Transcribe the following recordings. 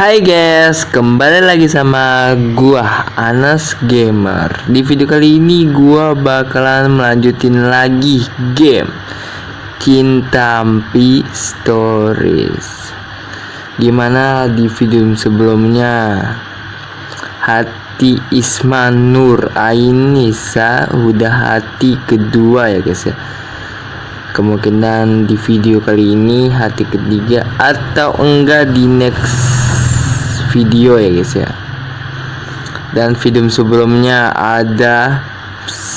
Hai guys, kembali lagi sama gua Anas Gamer. Di video kali ini gua bakalan melanjutin lagi game Cintampi Stories. Gimana di video sebelumnya, hati Isma Nur Ainisa udah hati kedua ya guys ya. Kemungkinan di video kali ini hati ketiga atau enggak di next video ya guys ya. Dan video sebelumnya ada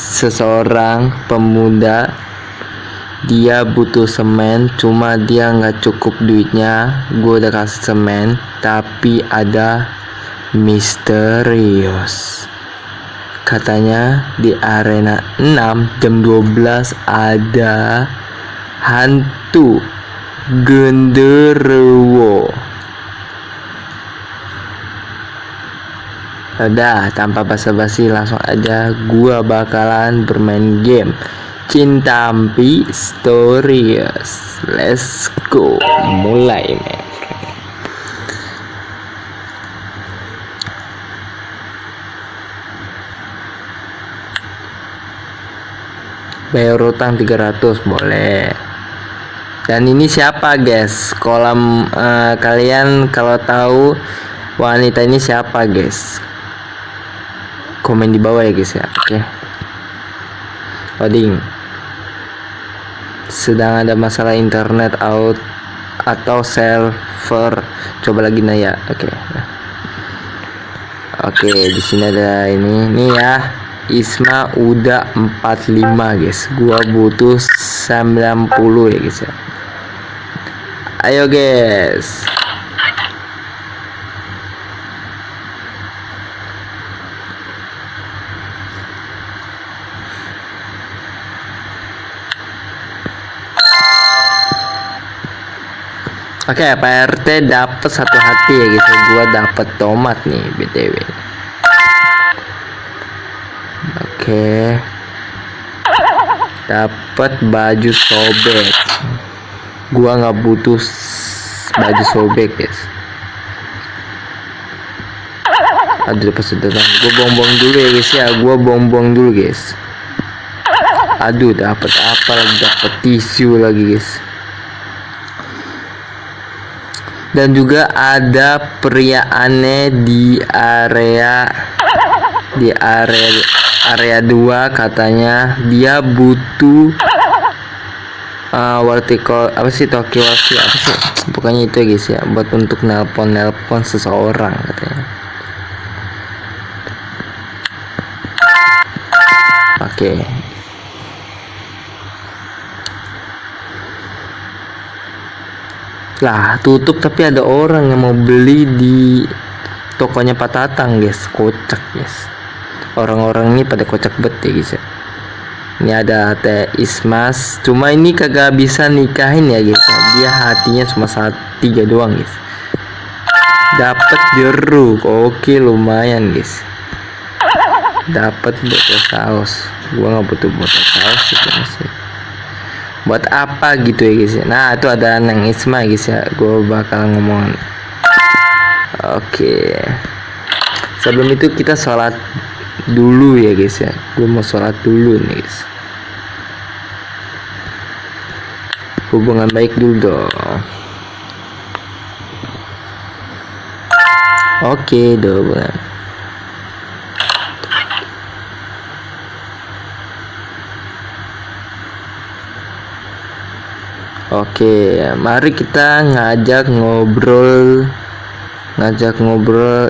seseorang pemuda, dia butuh semen, cuma dia nggak cukup duitnya. Gue udah kasih semen, tapi ada misterius. Katanya di arena 6 jam 12 ada hantu genderuwo. Udah, tanpa basa-basi langsung aja gua bakalan bermain game Cintampi Stories. Let's go, mulai men. Bayar utang 300 boleh. Dan ini siapa guys? Kolam kalian kalau tahu wanita ini siapa guys? Komen di bawah ya guys ya. Oke. Loading. Sedang ada masalah internet out atau server. Coba lagi Naya. Oke. Oke, di sini ada ini. Nih ya. Isma udah 45 guys. Gua butuh 90 ya guys ya. Ayo guys. Oke, Pak RT dapat satu hati ya guys. Gua dapat tomat nih BTW. Oke. Dapat baju sobek. Gua nggak butuh baju sobek guys. Aduh, pas sudah gua bongbong dulu ya guys ya. Gua bongbong dulu guys. Aduh, dapat apa lagi? Dapat tisu lagi guys. Dan juga ada pria aneh di area 2, katanya dia butuh vertical apa sih, Tokyo apa sih, pokoknya itu guys ya, buat untuk nelpon seseorang katanya. Oke. Lah tutup, tapi ada orang yang mau beli di tokonya Pak Tatang guys. Kocak guys, orang-orang ini pada kocak bet ya guys ya. Ini ada Teh Ismas, cuma ini kagak bisa nikahin ya guys ya. Dia hatinya cuma 3 doang guys. Dapat jeruk, oke lumayan guys. Dapat botol saus, gua nggak butuh botol saus sih masih. Buat apa gitu ya guys ya. Nah itu ada Neng Isma guys ya. Gue bakal ngomong. Oke. Sebelum itu kita sholat dulu ya guys ya. Gue mau sholat dulu nih guys. Hubungan baik dulu dong. Oke dong. Oke, mari kita ngajak ngobrol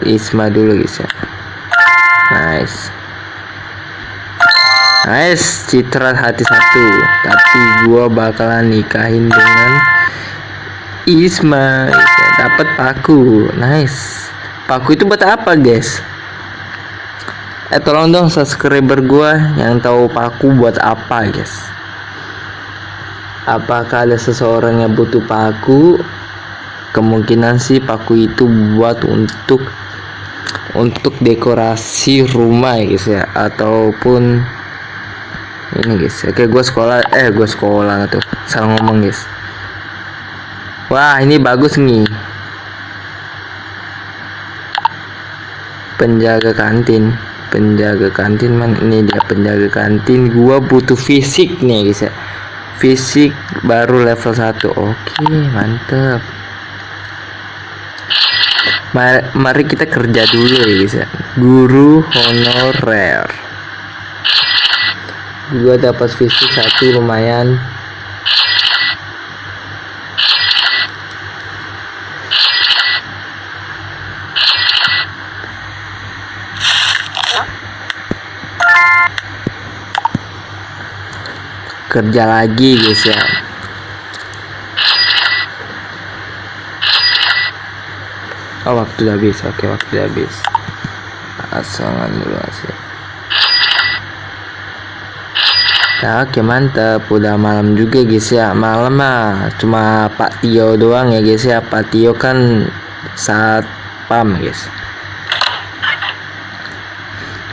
Isma dulu guys ya. Nice, citra hati 1. Tapi gua bakalan nikahin dengan Isma guys ya. Dapat paku. Nice. Paku itu buat apa guys? Tolong dong subscriber gua yang tahu paku buat apa guys. Apakah ada seseorang yang butuh paku? Kemungkinan sih paku itu buat untuk dekorasi rumah ya guys ya, ataupun ini guys. Oke, gue sekolah tuh, salah ngomong guys. Wah, ini bagus nih. penjaga kantin man, ini dia penjaga kantin. Gua butuh fisik nih guys ya, fisik baru level 1. Oke, mantep. Mari kita kerja dulu ya guys ya. Guru honorer, gua dapat fisik 1 lumayan. Kerja lagi guys ya. Oh, waktu udah habis. Oke, waktu udah habis. Asangan dulu sih. Nah, oke, mantap. Udah malam juga guys ya. Malam mah cuma Pak Tio doang ya guys ya. Pak Tio kan satpam guys.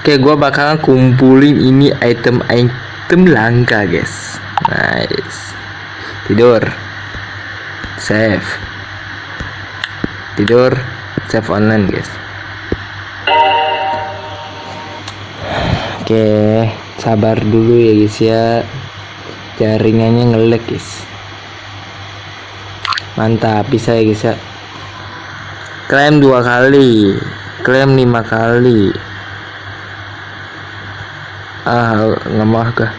Oke, gua bakalan kumpulin ini item langka guys. Nice. Tidur, save, tidur, save online guys. Oke, sabar dulu ya guys ya, jaringannya nge-lag guys. Mantap, bisa ya guys ya. Klaim 2 kali, klaim 5 kali. Nggak mau kah?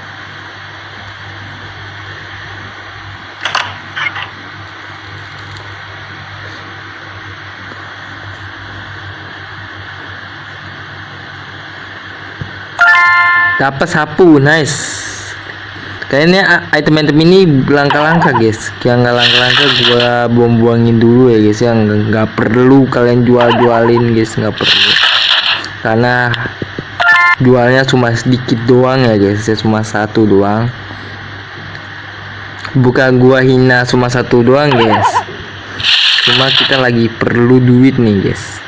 Dapat sapu, nice. Kayaknya item-item ini langka-langka guys. Yang nggak langka-langka gua buang-buangin dulu ya guys. Yang nggak perlu kalian jualin guys, nggak perlu. Karena jualnya cuma sedikit doang ya guys, cuma 1 doang. Bukan gua hina cuma 1 doang guys, cuma kita lagi perlu duit nih guys.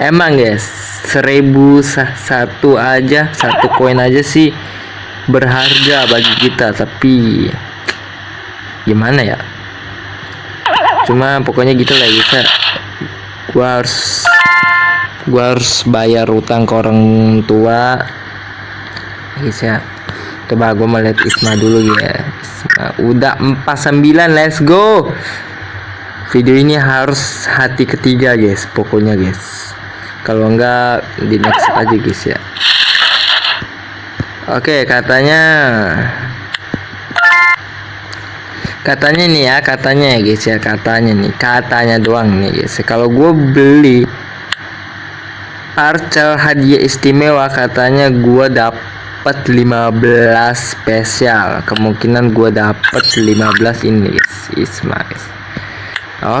Emang guys, 1.001 aja, 1 koin aja sih berharga bagi kita, tapi gimana ya, cuma pokoknya gitu lah guys ya. Gua harus bayar utang ke orang tua guys ya. Coba gua mau lihat Isma dulu ya. Isma udah 49, let's go. Video ini harus hati ketiga guys, pokoknya guys. Kalau enggak di next aja guys ya. Oke, katanya nih ya, katanya ya guys ya, katanya doang nih guys. Kalau gue beli Archer hadiah istimewa, katanya gua dapat 15 spesial. Kemungkinan gua dapat 15 ini guys, Isma guys.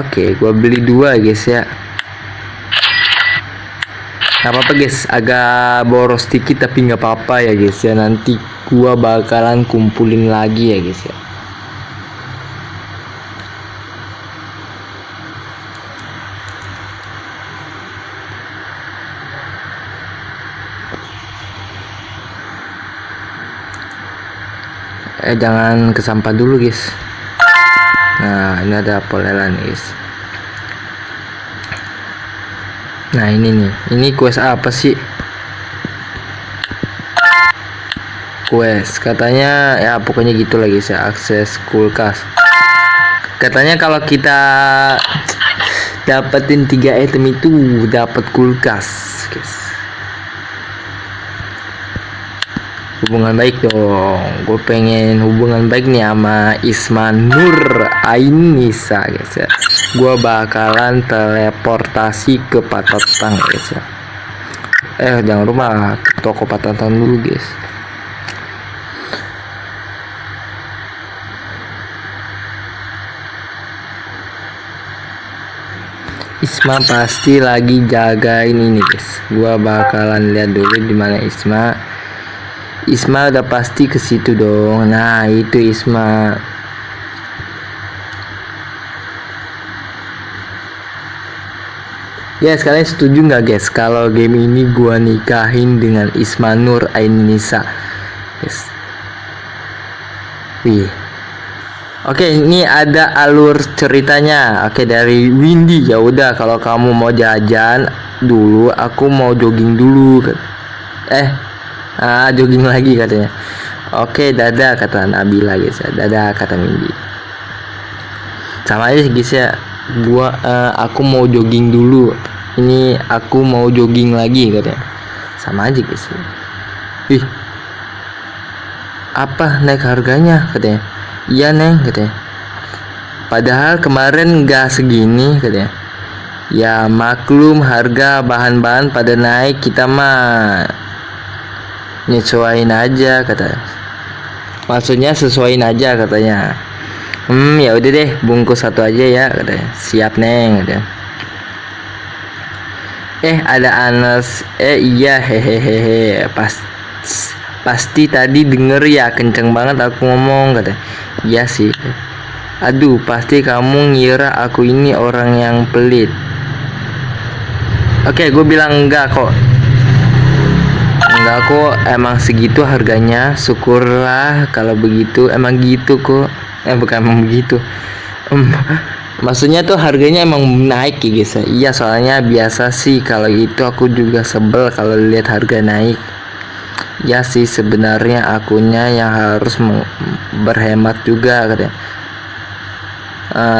Oke, gua beli 2 guys ya. Gak apa-apa guys, agak boros dikit tapi nggak apa-apa ya guys ya. Nanti gua bakalan kumpulin lagi ya guys ya. Jangan kesampah dulu guys. Nah, ini ada polelan guys. Nah, ini quest apa sih? Quest katanya ya, pokoknya gitu lah guys ya. Akses kulkas, katanya kalau kita dapetin 3 item itu dapat kulkas guys. Hubungan baik dong, gue pengen hubungan baik nih sama Isma Nur Ainisa guys ya. Gue bakalan teleportasi ke Patotang guys ya. Jangan lupa toko Patotang dulu guys. Isma pasti lagi jagain ini guys. Gue bakalan lihat dulu di mana Isma. Isma udah pasti ke situ dong. Nah, itu Isma. Ya, kalian setuju nggak guys kalau game ini gua nikahin dengan Isma Nur Ainisa? Yes. Wih. Oke, ini ada alur ceritanya. Oke, dari Windy. Ya udah, kalau kamu mau jajan dulu, aku mau jogging dulu. Jogging lagi katanya. Oke, dadah kata Nabila guys ya. Dadah kata Windy. Sama aja guys ya. Aku mau jogging dulu. Ini aku mau jogging lagi katanya. Sama aja guys ya. Ih, apa naik harganya katanya. Iya neng katanya. Padahal kemarin gak segini katanya. Ya maklum harga bahan-bahan pada naik, kita mah nyesuaiin aja katanya. Maksudnya sesuaiin aja katanya. Ya udah deh, bungkus satu aja ya katanya. Siap neng katanya. Ada Anas. Iya hehehe. Pasti tadi denger ya, kenceng banget aku ngomong katanya. Iya sih. Aduh, pasti kamu ngira aku ini orang yang pelit. Oke, gue bilang enggak kok. Enggak kok, emang segitu harganya. Syukurlah kalau begitu. Emang gitu kok. Bukan emang begitu. Maksudnya tuh harganya emang naik ya guys. Iya, soalnya biasa sih kalau itu aku juga sebel kalau lihat harga naik. Ya sih, sebenarnya akunya yang harus berhemat juga katanya.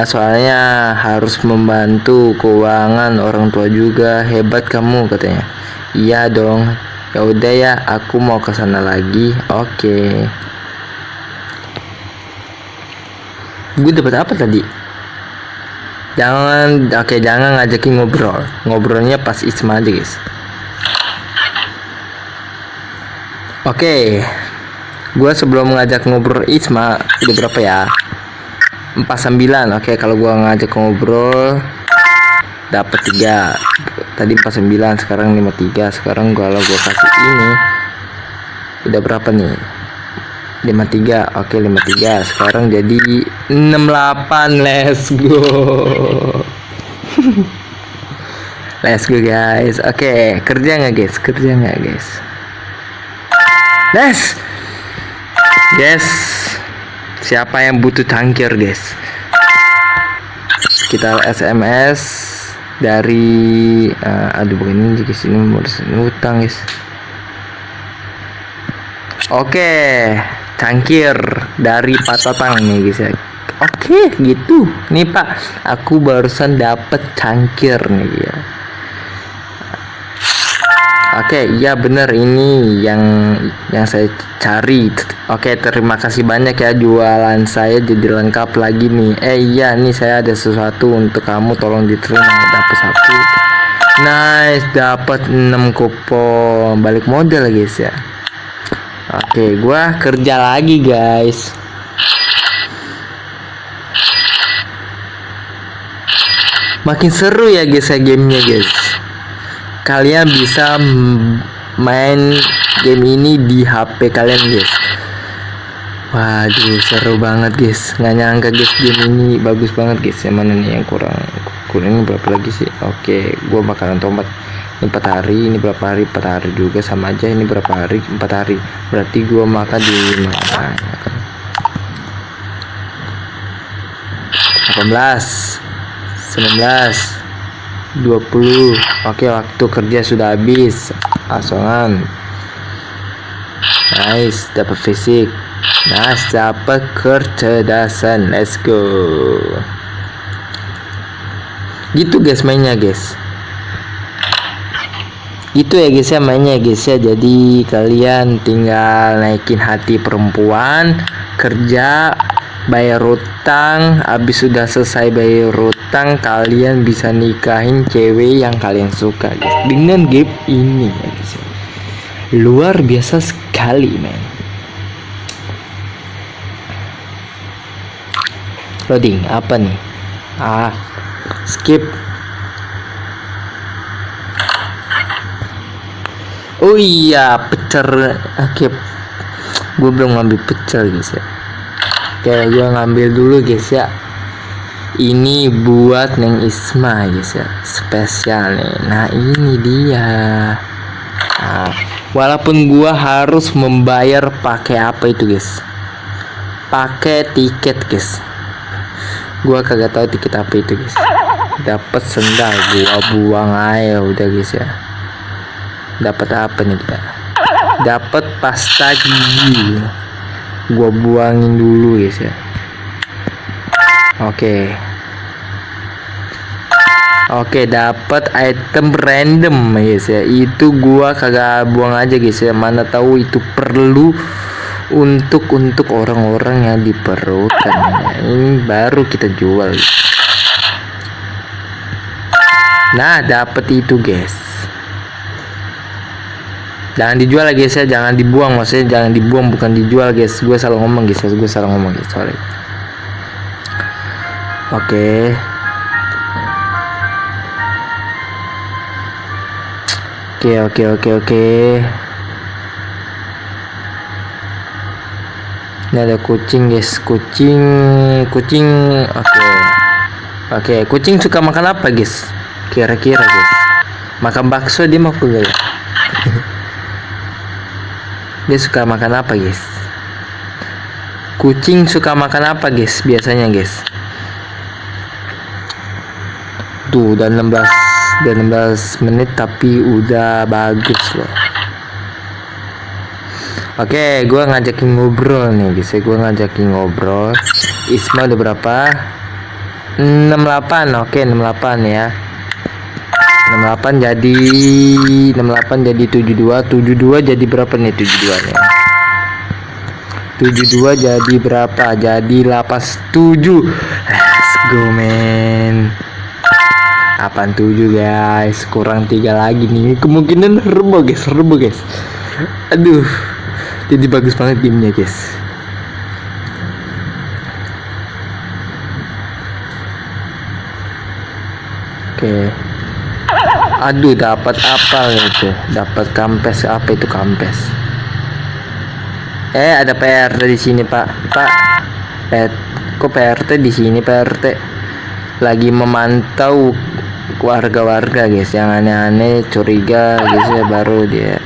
Soalnya harus membantu keuangan orang tua juga. Hebat kamu katanya. Iya dong. Ya udah ya, aku mau ke sana lagi. Oke. Gue dapat apa tadi? Jangan ngajakin ngobrol. Ngobrolnya pas Isma aja guys. Oke, gue sebelum ngajak ngobrol Isma udah berapa ya? 49. Oke, kalau gue ngajak ngobrol dapat 3. Tadi 49, sekarang 53. Sekarang kalau gue kasih ini udah berapa nih? 53. Oke, 53. Sekarang jadi 68. Let's go. Let's go guys. Oke, kerja nggak guys? Guys, siapa yang butuh cangkir guys? Kita SMS dari bukan ini guys, ini modus utang guys. Oke, cangkir dari Pak Tatang nih guys ya. Oke, gitu. Nih Pak, aku barusan dapet cangkir nih ya. Oke, iya bener, ini yang saya cari. Oke, terima kasih banyak ya, jualan saya jadi lengkap lagi nih. Iya nih, saya ada sesuatu untuk kamu, tolong diterima. Dapat 1. Nice, dapat 6 kupon. Balik modal guys ya. Oke, gua kerja lagi guys. Makin seru ya guys ya gamenya guys. Kalian bisa main game ini di HP kalian guys. Waduh, seru banget guys. Nggak nyangka guys, game ini bagus banget guys. Yang mana nih yang kurang ini berapa lagi sih? Oke, gua bakalan tomat. Ini 4 hari, ini berapa hari? 4 hari juga, sama aja. Ini berapa hari? 4 hari. Berarti gua makan di 18, 19, 20. Oke, waktu kerja sudah habis. Asongan. Nice, dapat fisik. Nice, dapat kecerdasan. Let's go. Gitu guys mainnya guys. Itu ya guys ya mainnya guys ya. Jadi kalian tinggal naikin hati perempuan, kerja, bayar utang. Habis sudah selesai bayar utang, kalian bisa nikahin cewek yang kalian suka guys, dengan game ini ya guys. Luar biasa sekali men. Loading apa nih? Skip. Oh iya, pecel. Oke, gue belum ngambil pecel guys ya. Oke, gue ngambil dulu guys ya. Ini buat Neng Isma guys ya, spesial nih. Nah ini dia. Walaupun gua harus membayar pakai apa itu guys, pakai tiket guys. Gua kagak tahu tiket apa itu guys. Dapat sendal, gua buang aja udah guys ya. Dapat apa nih kita? Dapat pasta gigi, gua buangin dulu guys ya. Oke, dapat item random guys ya. Itu gua kagak buang aja guys ya. Mana tahu itu perlu untuk orang-orang yang diperlukan. Ini baru kita jual. Nah, dapat itu guys. Jangan dijual guys ya, jangan dibuang, maksudnya jangan dibuang, bukan dijual guys. Gue salah ngomong guys, sorry. Oke. Ini ada kucing guys, kucing. Oke, kucing suka makan apa guys? Kira-kira guys, makan bakso dia mau gak ya? Dia suka makan apa guys? Kucing suka makan apa guys biasanya guys? Tuh udah 16 menit tapi udah bagus loh. Oke, gue ngajakin ngobrol nih guys. Isma udah berapa? 68. Oke, 68 ya. 68 jadi 72 jadi berapa nih 72 nya? 72 jadi berapa? Jadi 87. Let's go men. 87 guys, kurang 3 lagi nih. Kemungkinan rebo guys. Aduh. Jadi bagus banget timnya guys. Oke. Aduh, dapat apa itu? Dapat kampes. Apa itu kampes? Ada PRT di sini, Pak. Kok PRT di sini, PRT? Lagi memantau warga-warga, guys. Yang aneh-aneh, curiga, guys ya, baru dia.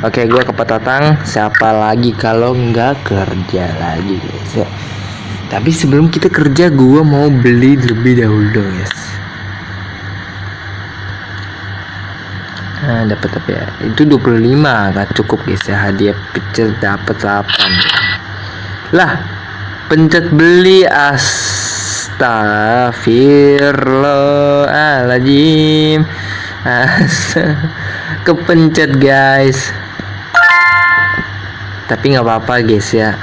Oke, gua ke Petatang. Siapa lagi kalau nggak kerja lagi, guys ya. Tapi sebelum kita kerja, gua mau beli lebih dahulu, guys. Nah, dapat apa ya? Itu 25, gak cukup guys ya. Hadiah pecel dapat 8. Lah, pencet beli. Astagfirullahaladzim. Kepencet guys. Tapi nggak apa-apa guys ya.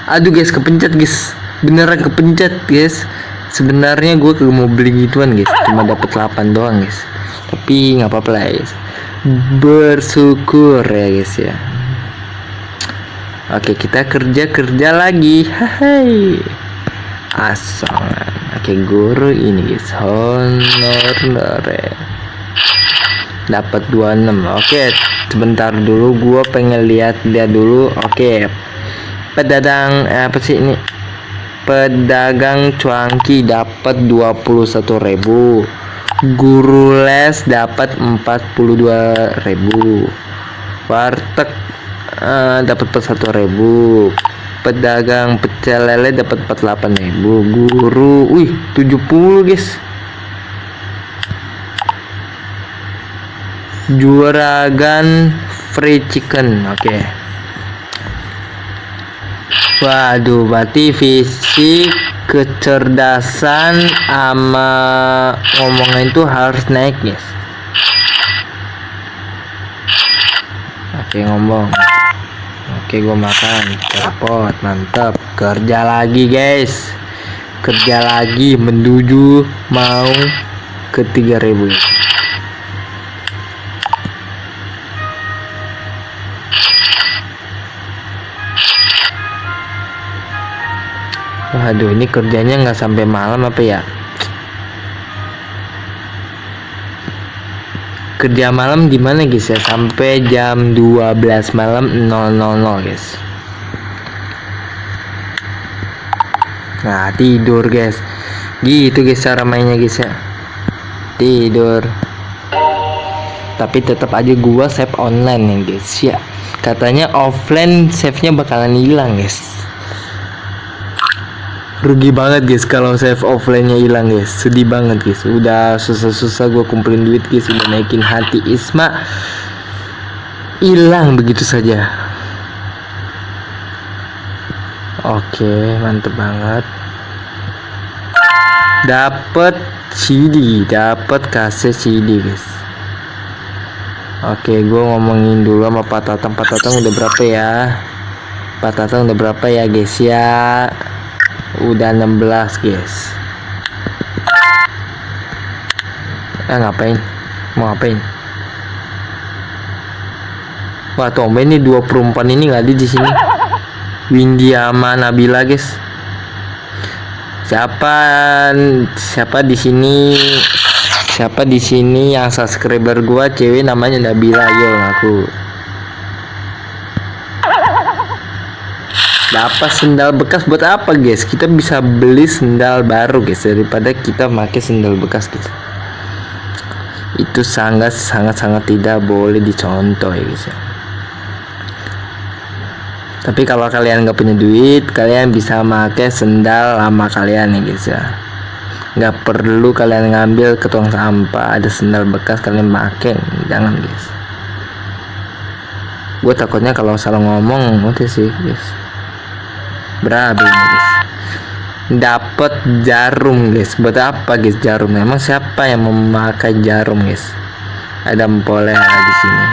Aduh guys, kepencet guys. Beneran kepencet guys. Sebenarnya gue mau beli gituan guys. Cuma dapat 8 doang guys. Tapi nggak apa-apa lah guys. Bersyukur ya guys ya. Oke, kita kerja lagi. Hai. Asal. Oke, guru ini guys. Honor. Dapat 26. Oke, sebentar dulu gua pengen lihat dulu. Oke. Pedagang apa sih ini? Pedagang cuanki dapat 21.000. Guru les dapat 42.000. Warteg dapat 41.000. Pedagang pecel lele dapat 48.000. Guru 70 guys. Juragan free chicken. Oke. Waduh, berarti fisik, kecerdasan sama ngomongnya itu harus naik guys. Oke, ngomong. Oke, gua makan repot, mantap. Kerja lagi guys. Kerja lagi menuju mau ke 3.000 guys. Waduh, ini kerjanya nggak sampai malam apa ya? Kerja malam gimana guys ya? Sampai jam 12 malam 000 guys. Nah, tidur guys. Gitu guys cara mainnya guys ya. Tidur. Tapi tetap aja gua save online ya guys ya. Katanya offline save-nya bakalan hilang guys. Rugi banget guys kalau save offline-nya hilang guys. Sedih banget guys. Udah susah-susah gue kumpulin duit guys, udah naikin hati Isma, hilang begitu saja. Oke, mantep banget. Dapat CD, dapat kaset CD guys. Oke, gue ngomongin dulu sama Pak Tatang. Pak Tatang udah berapa ya? Pak Tatang udah berapa ya guys ya? Udah 16 guys. Ngapain? Mau ngapain? Wah, tumben nih 2 perempuan ini nggak ada di sini. Windy sama Nabila guys. Siapa di sini? Siapa di sini yang subscriber gua cewek namanya Nabila? Yo ngaku. Dapat sendal bekas buat apa guys? Kita bisa beli sendal baru guys daripada kita pakai sendal bekas gitu. Itu sangat tidak boleh dicontoh ya guys ya. Tapi kalau kalian nggak punya duit, kalian bisa pakai sendal lama kalian ya guys ya. Nggak perlu kalian ngambil ke tong sampah, ada sendal bekas kalian pakai, jangan guys. Gue takutnya kalau salah ngomong nanti sih guys. Berapa ini guys? Dapat jarum guys. Buat apa guys jarum? Emang siapa yang memakai jarum guys? Ada Polera di sini.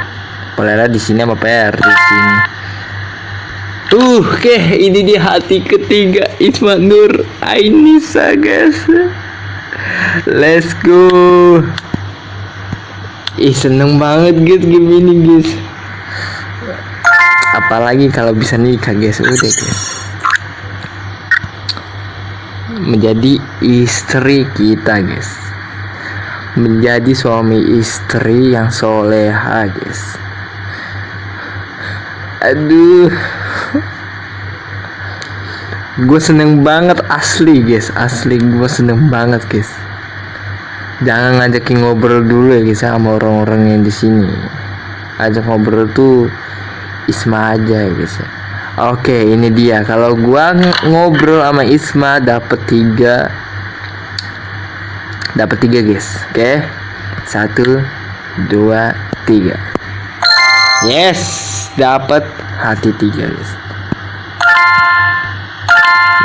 Polera di sini apa PR di sini? Oke, ini dia hati ketiga Isma Nur Ainisa guys. Let's go. Seneng banget guys game ini guys. Apalagi kalau bisa nikah guys. Udah guys, menjadi istri kita guys, menjadi suami istri yang soleha guys. Aduh, gue seneng banget asli guys, asli gue seneng banget guys. Jangan ngajakin ngobrol dulu ya guys sama orang-orang yang di sini. Ajak ngobrol tuh Isma aja ya guys ya. Oke, ini dia. Kalau gua ngobrol sama Isma dapat 3 guys. Oke. 1 2 3. Yes, dapat hati 3 guys.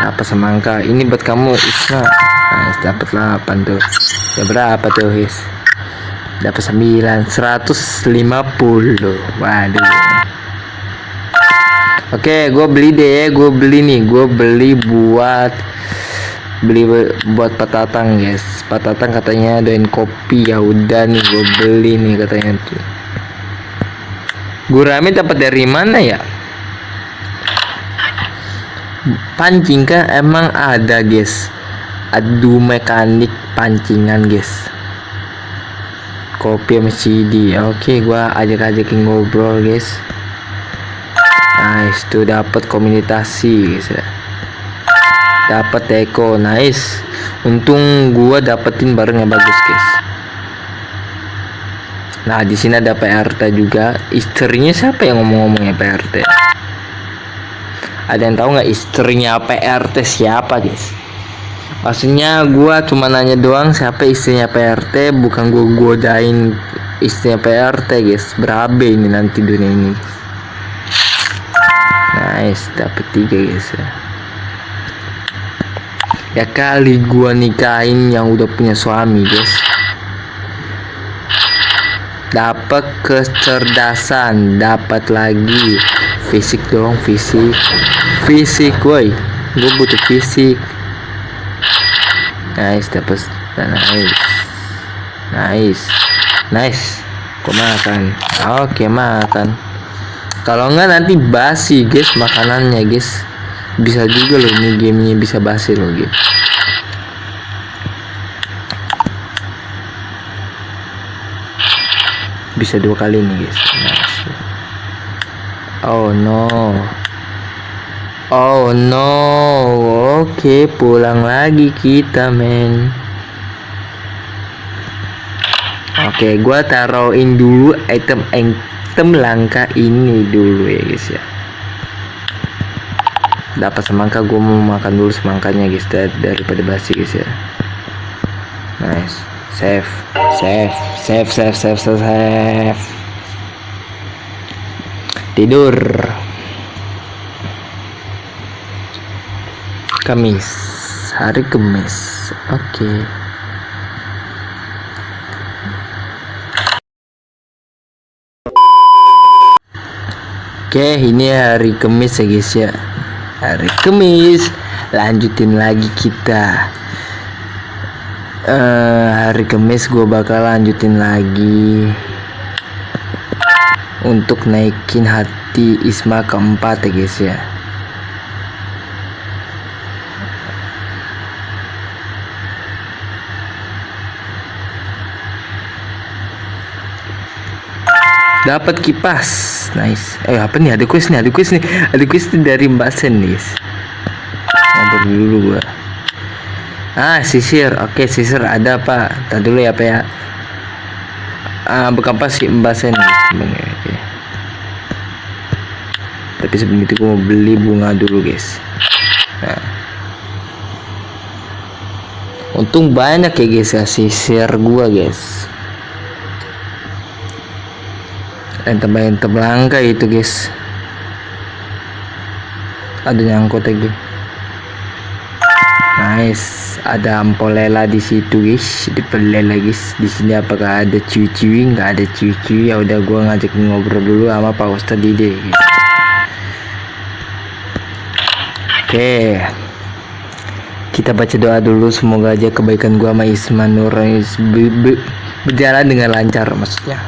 Dapat semangka. Ini buat kamu Isma. Nice, dapat 8 tuh. Ya berapa tuh guys? Dapat 9, 150. Waduh. Oke, gue beli deh, gue beli buat Pak Tatang guys. Pak Tatang katanya doain kopi, ya udah nih gue beli nih katanya tuh. Gurame dapat dari mana ya? Pancing kan emang ada guys. Aduh, mekanik pancingan guys. Kopi sama CD. Oke, gue ajak-ajakin ngobrol guys. Nice, tuh dapat komunikasi guys ya. Dapat Eko, nice. Untung gua dapetin bareng yang bagus guys. Nah, di sini ada PRT juga. Istrinya siapa yang ngomong-ngomongnya PRT? Ada yang tahu nggak istrinya PRT siapa guys? Maksudnya gua cuma nanya doang siapa istrinya PRT, bukan gua godain istrinya PRT guys. Berabe ini nanti dunia ini. Nice, dapet 3 guys ya. Ya kali gua nikahin yang udah punya suami guys. Dapat kecerdasan, dapat lagi fisik dong, fisik woi. Gue butuh fisik. Nice, dapat nice. Kok makan? Oke, makan. Kalau enggak nanti basi guys makanannya guys. Bisa juga loh ini gamenya bisa basi loh guys. Bisa 2 kali nih guys. Oh no. Oke, pulang lagi kita men. Oke, gua taruhin dulu item langka ini dulu ya guys ya. dapat semangka, gue mau makan dulu semangkanya guys daripada basi guys ya. Nice. Save. Tidur. Kamis, hari Kamis. Oke. Oke, ini hari Kamis ya guys ya. Hari Kamis, lanjutin lagi kita. Hari Kamis gue bakal lanjutin lagi untuk naikin hati Isma keempat ya guys ya. Dapat kipas, nice. Apa nih, ada quest nih dari Mbak Sen guys. Ngobrol dulu gua. Sisir, oke sisir ada pak. Tadi dulu ya pak ya. Bekampas si Mbak Sen guys. Oke. Tapi sebelum itu gua mau beli bunga dulu guys. Nah. Untung banyak ya guys ya sisir gua guys. Item langka itu guys. Ada nyangkut lagi. Nice, ada ampolela di situ guys, di pelela guys. Di sini apakah ada cuy-cuy? Nggak ada cuy-cuy. Ya udah gua ngajak ngobrol dulu sama Pak Ustadz Dide guys. Oke. Kita baca doa dulu, semoga aja kebaikan gua sama Isma Nur berjalan dengan lancar maksudnya.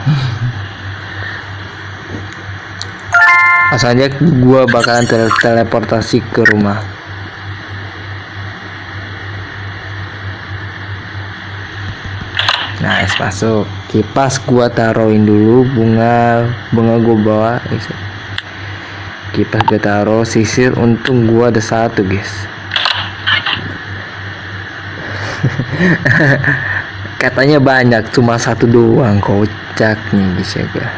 Asalnya gua bakalan teleportasi ke rumah. Nice, masuk. Kipas gua taruhin dulu, bunga gua bawa guys. Kipas gua taruh, sisir untung gua ada satu guys. Katanya banyak, cuma satu doang, kocak nih guys ya gua.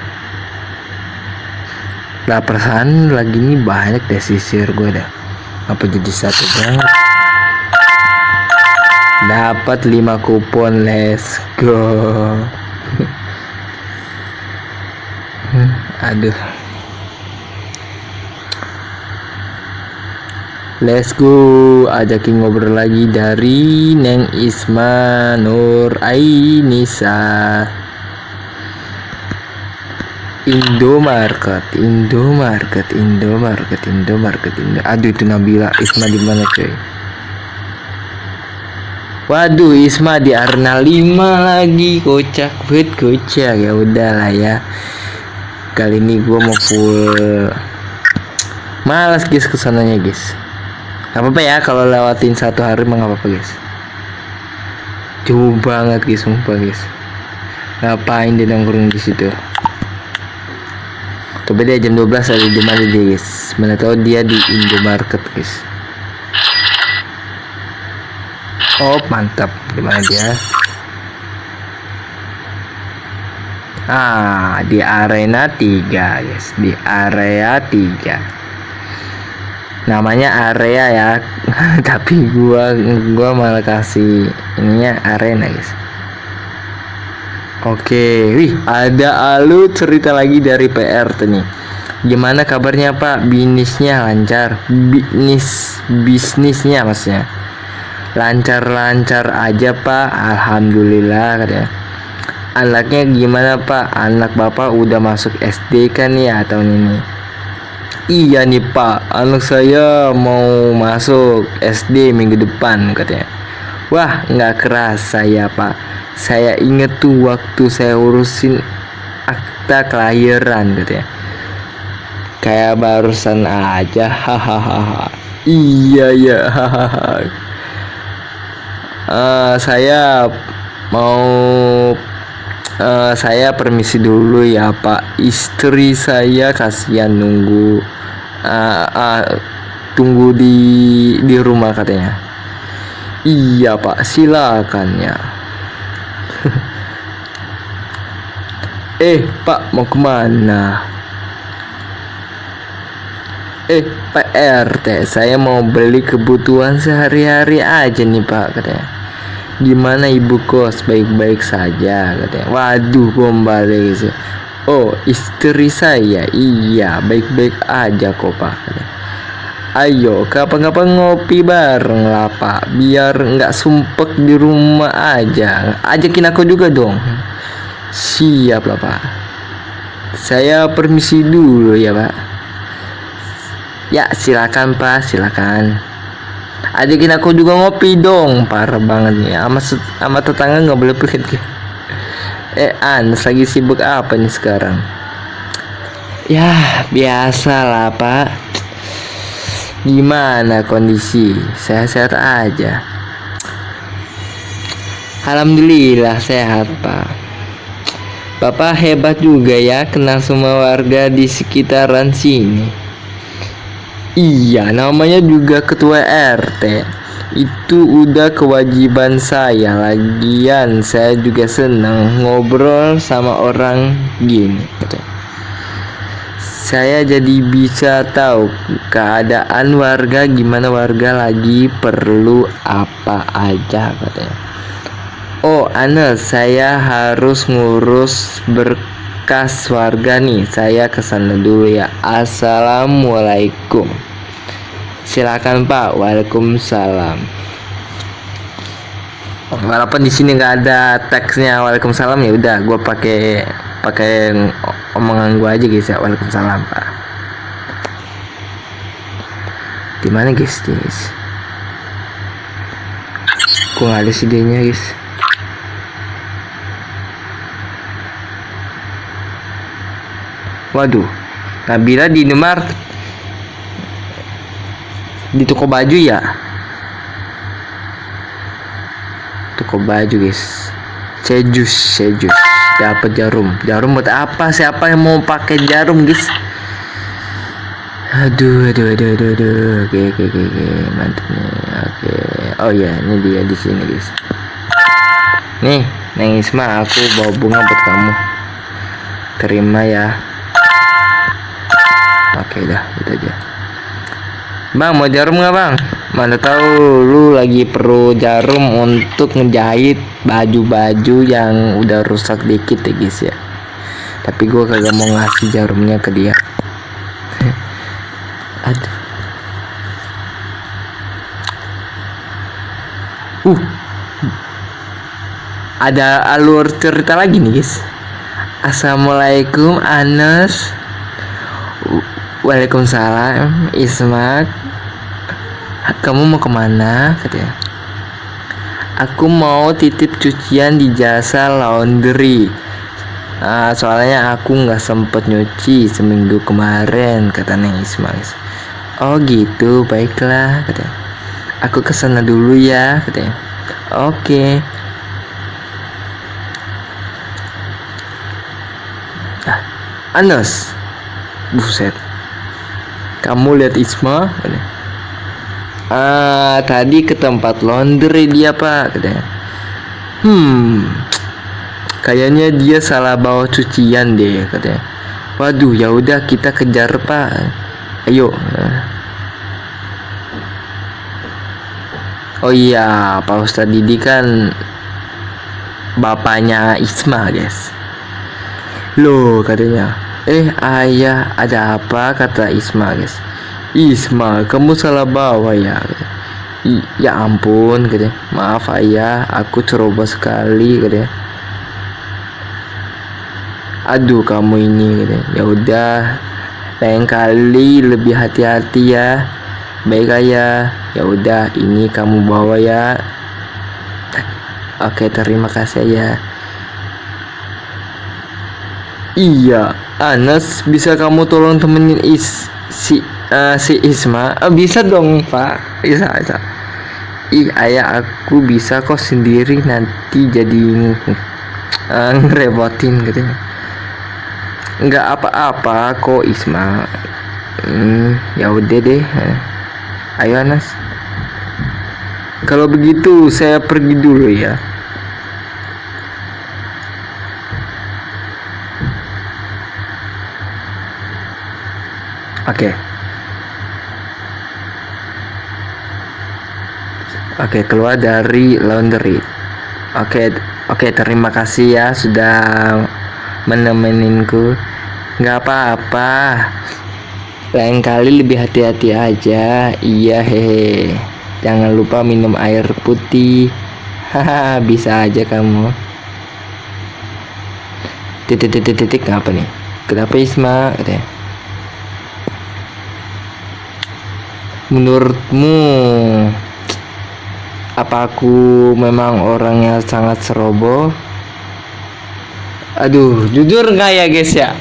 Lah perasaan lagi nih banyak deh sisir gue dah. Apa jadi satu banget? Dapat 5 kupon, let's go. Aduh. Let's go, ajakin ngobrol lagi dari Neng Isma Nur Ainisa. Indomarket. Aduh itu Nabila. Isma di mana coy? Waduh, Isma di Arna 5 lagi, kocak banget, kocak. Ya udahlah ya. Kali ini gua mau full. Malas guys kesananya guys. Gak apa-apa ya kalau lewatin satu hari mah gak apa-apa guys. Jauh banget guys, sumpah guys. Ngapain dia nongkrong di situ? Coba dia jam 12 ada di mana dia guys. Mana tahu dia di Indomarket guys. Oh mantap, di mana dia? Di arena 3 guys, di area 3. Namanya area ya. Tapi gua malah kasih ininya arena guys. Oke, wih, ada Alu cerita lagi dari PRT nih. Gimana kabarnya Pak? Bisnisnya lancar? Bisnisnya maksudnya lancar-lancar aja Pak. Alhamdulillah katanya. Anaknya gimana Pak? Anak Bapak udah masuk SD kan ya tahun ini? Iya nih Pak, anak saya mau masuk SD minggu depan katanya. Wah, nggak kerasa ya Pak. Saya inget tuh waktu saya urusin akta kelahiran katanya. Kayak barusan aja, hahaha. Iya ya, hahaha. Saya permisi dulu ya Pak. Istri saya kasihan nunggu tunggu di rumah katanya. Iya Pak, silakan ya. Pak mau kemana? Pak RT, saya mau beli kebutuhan sehari-hari aja nih Pak, katanya. Gimana ibu kos, baik-baik saja, katanya. Waduh, kembali sih. Oh, istri saya, iya baik-baik aja kok Pak, katanya. Ayo kapan-kapan ngopi bareng lah Pak, biar nggak sumpek di rumah aja. Ajakin aku juga dong. Siap lah Pak. Saya permisi dulu ya Pak. Ya silakan Pak, silakan. Ajakin aku juga ngopi dong. Parah banget nih, sama tetangga nggak boleh pelit. Ans lagi sibuk apa nih sekarang? Ya biasa lah Pak. Gimana kondisi? Sehat-sehat aja. Alhamdulillah sehat Pak. Bapak hebat juga ya, kenal semua warga di sekitaran sini. Iya, namanya juga ketua RT. Itu udah kewajiban saya. Lagian saya juga senang ngobrol sama orang gini. Saya jadi bisa tahu keadaan warga, gimana warga lagi perlu apa aja, katanya. Oh Anes, saya harus ngurus berkas warga nih, saya kesana dulu ya. Assalamualaikum. Silakan Pak. Waalaikumsalam. Walaupun di sini nggak ada teksnya Waalaikumsalam, ya udah gue pakai omongan gue aja guys ya. Waalaikumsalam Pak. Dimana guys? Gue nggak ada idenya guys. Waduh, Nabila di Indomaret, di toko baju ya. Toko baju guys. Sejus dapat jarum buat apa? Siapa yang mau pakai jarum guys? Aduh. Oke, mantap nih. Oke. Oh ya, ini dia di sini guys. Nih Neng Isma, aku bawa bunga buat kamu, terima ya. Oke dah, itu aja. Bang, mau jarum nggak bang? Mana tahu lu lagi perlu jarum untuk ngejahit baju-baju yang udah rusak dikit ya guys ya. Tapi gue kagak mau ngasih jarumnya ke dia. Aduh. Ada alur cerita lagi nih guys. Assalamualaikum Anas. Waalaikumsalam Isma. Kamu mau kemana? Katanya. Aku mau titip cucian di jasa laundry. Soalnya aku nggak sempet nyuci seminggu kemarin, kata Neng Isma. Oh gitu, baiklah, katanya. Aku kesana dulu ya, katanya. Oke. Anas, buset. Kamu lihat Isma? Tadi ke tempat laundry dia Pak, katanya. Kayaknya dia salah bawa cucian deh, katanya. Waduh, ya udah kita kejar Pak. Ayo. Oh iya, Pak Ustadz Didi kan bapaknya Isma guys. Loh, katanya. Ayah, ada apa? Kata Isma guys. Isma, kamu salah bawa ya. Ya ampun, katanya. Maaf ayah, aku ceroboh sekali, katanya. Aduh, kamu ini, katanya. Ya udah, lain kali lebih hati-hati ya. Baik ayah. Ya udah, ini kamu bawa ya. Oke, terima kasih ya. Iya, Anas, bisa kamu tolong temenin si Isma? Bisa dong Pak, bisa. Ayah, aku bisa kok sendiri, nanti jadi ngerepotin gitu. Nggak apa-apa kok Isma. Ya udah deh. Ayo Anas. Kalau begitu saya pergi dulu ya. Oke. Oke, keluar dari laundry. Oke, terima kasih ya sudah menemeninku. Nggak apa-apa. Lain kali lebih hati-hati aja. Iya, hehe. Jangan lupa minum air putih. Haha, bisa aja kamu. Titik apa nih? Kenapa Isma? Katanya. Menurutmu apa aku memang orang yang sangat ceroboh? Aduh, jujur nggak ya guys ya?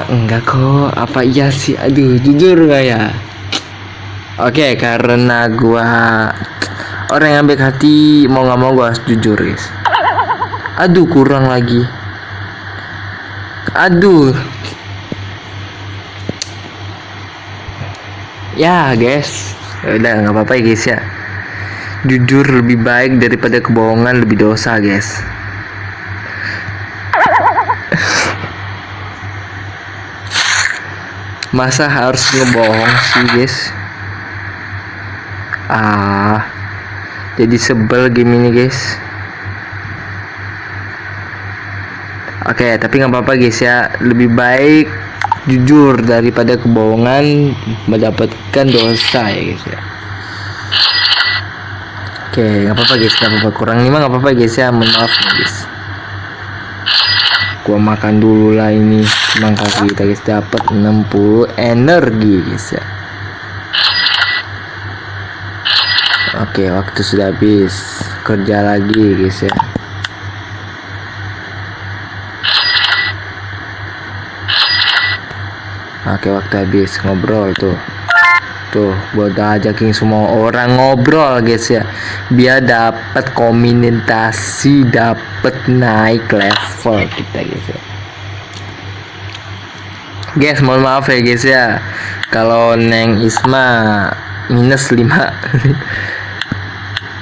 Enggak kok. Apa iya sih? Aduh, jujur nggak ya? Oke, karena gua orang yang baik hati, mau nggak mau gua harus jujur guys. Aduh, kurang lagi. Aduh. Ya guys, udah nggak apa-apa ya guys ya. Jujur lebih baik daripada kebohongan, lebih dosa guys. Masa harus ngebohong sih guys? Jadi sebel game ini guys. Oke, tapi nggak apa-apa guys ya. Lebih baik jujur daripada kebohongan mendapatkan dosa ya guys ya. Oke, nggak apa-apa guys, nggak apa-apa, kurang 5 nggak apa-apa guys ya, maaf guys. Gua makan dulu lah ini, mangka kita guys dapat 60 energi guys ya. Oke, waktu sudah habis, kerja lagi guys ya. Oke, waktu habis, ngobrol tuh buat ajakin semua orang ngobrol guys ya, biar dapat komunikasi, dapat naik level kita guys ya. Guys, mohon maaf ya guys ya kalau Neng Isma minus 5.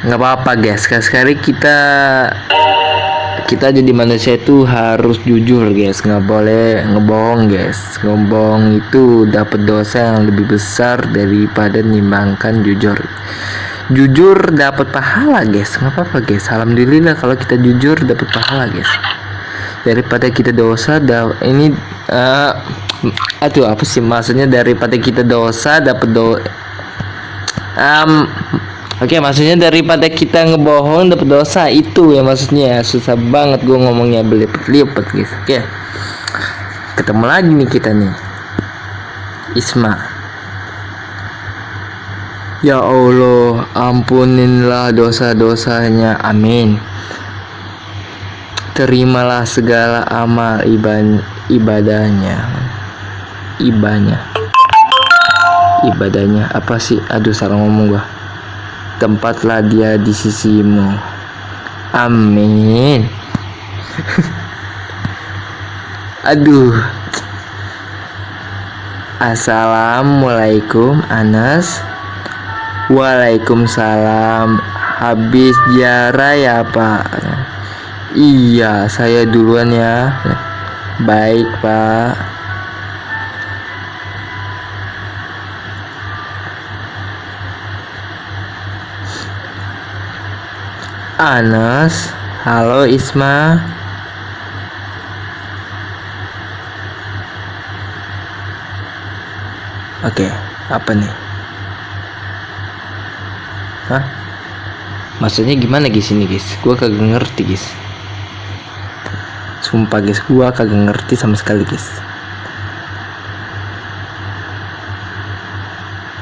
nggak apa-apa guys, sekali kita jadi manusia itu harus jujur guys, nggak boleh ngebohong guys. Ngebohong itu dapat dosa yang lebih besar daripada nimbangkan jujur. Jujur dapat pahala guys, nggak apa-apa guys. Alhamdulillah kalau kita jujur dapat pahala guys, daripada kita dosa. Aduh, apa sih maksudnya, daripada kita dosa dapat Oke, maksudnya daripada kita ngebohong dapat dosa, itu ya maksudnya. Susah banget gue ngomongnya, belipet-lipet guys. Oke, ketemu lagi nih kita nih, Isma. Ya Allah, ampunilah dosa-dosanya, amin. Terimalah segala amal ibadahnya. Apa sih? Aduh, salah ngomong gua. Tempatlah dia di sisimu, amin. Aduh. Assalamualaikum Anas. Waalaikumsalam. Habis ziarah ya Pak? Iya, saya duluan ya. Baik Pak. Anas, halo Isma. Oke, apa nih? Hah? Maksudnya gimana guys ini guys? Gua kagak ngerti guys. Sumpah guys, gua kagak ngerti sama sekali guys.